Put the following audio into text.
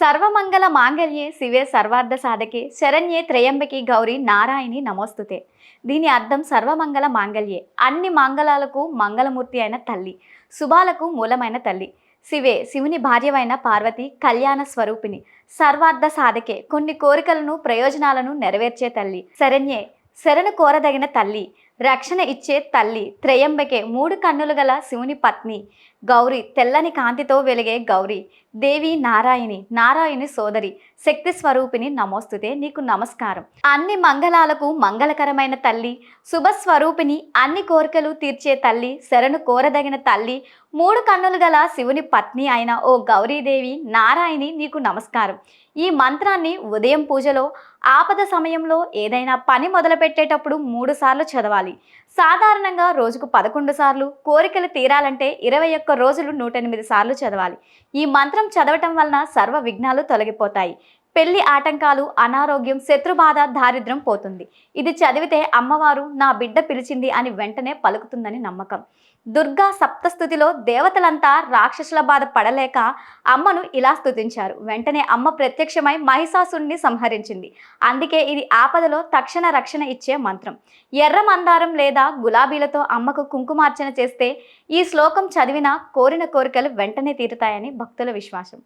సర్వమంగళ మాంగళ్యే శివే సర్వార్థ సాధకే శరణ్యే త్రయంబకి గౌరీ నారాయణి నమోస్తుతే. దీని అర్థం సర్వమంగళ మాంగళ్యే, అన్ని మంగళాలకు మంగళమూర్తి అయిన తల్లి, శుభాలకు మూలమైన తల్లి. శివే, శివుని భార్యవైన పార్వతి కళ్యాణ స్వరూపిణి, సర్వార్థ సాధకే, కొన్ని కోరికలను ప్రయోజనాలను నెరవేర్చే తల్లి. శరణ్యే, శరణు కోరదగిన తల్లి, రక్షణ ఇచ్చే తల్లి. త్రయంబకే, మూడు కన్నులు గల శివుని పత్ని. గౌరీ, తెల్లని కాంతితో వెలిగే గౌరీ. దేవి నారాయణి, నారాయణి సోదరి, శక్తి స్వరూపిణి నమోస్తుతే, నీకు నమస్కారం. అన్ని మంగళాలకు మంగళకరమైన తల్లి, శుభస్వరూపిణి, అన్ని కోరికలు తీర్చే తల్లి, శరణు కోరదగిన తల్లి, మూడు కన్నులు గల శివుని పత్ని అయిన ఓ గౌరీదేవి నారాయణి, నీకు నమస్కారం. ఈ మంత్రాన్ని ఉదయం పూజలో, ఆపద సమయంలో, ఏదైనా పని మొదలుపెట్టేటప్పుడు 3 సార్లు చదవాలి. సాధారణంగా రోజుకు 11 సార్లు, కోరికలు తీరాలంటే 21 రోజులు 108 సార్లు చదవాలి. ఈ మంత్రం చదవటం వలన సర్వ విఘ్నాలు తొలగిపోతాయి. పెళ్లి ఆటంకాలు, అనారోగ్యం, శత్రుబాధ, దారిద్ర్యం పోతుంది. ఇది చదివితే అమ్మవారు నా బిడ్డ పిలిచింది అని వెంటనే పలుకుతుందని నమ్మకం. దుర్గా సప్తస్థుతిలో దేవతలంతా రాక్షసుల బాధ పడలేక అమ్మను ఇలా స్తుతించారు. వెంటనే అమ్మ ప్రత్యక్షమై మహిషాసురుణ్ణి సంహరించింది. అందుకే ఇది ఆపదలో తక్షణ రక్షణ ఇచ్చే మంత్రం. ఎర్ర మందారం లేదా గులాబీలతో అమ్మకు కుంకుమార్చన చేస్తే ఈ శ్లోకం చదివినా కోరిన కోరికలు వెంటనే తీరుతాయని భక్తుల విశ్వాసం.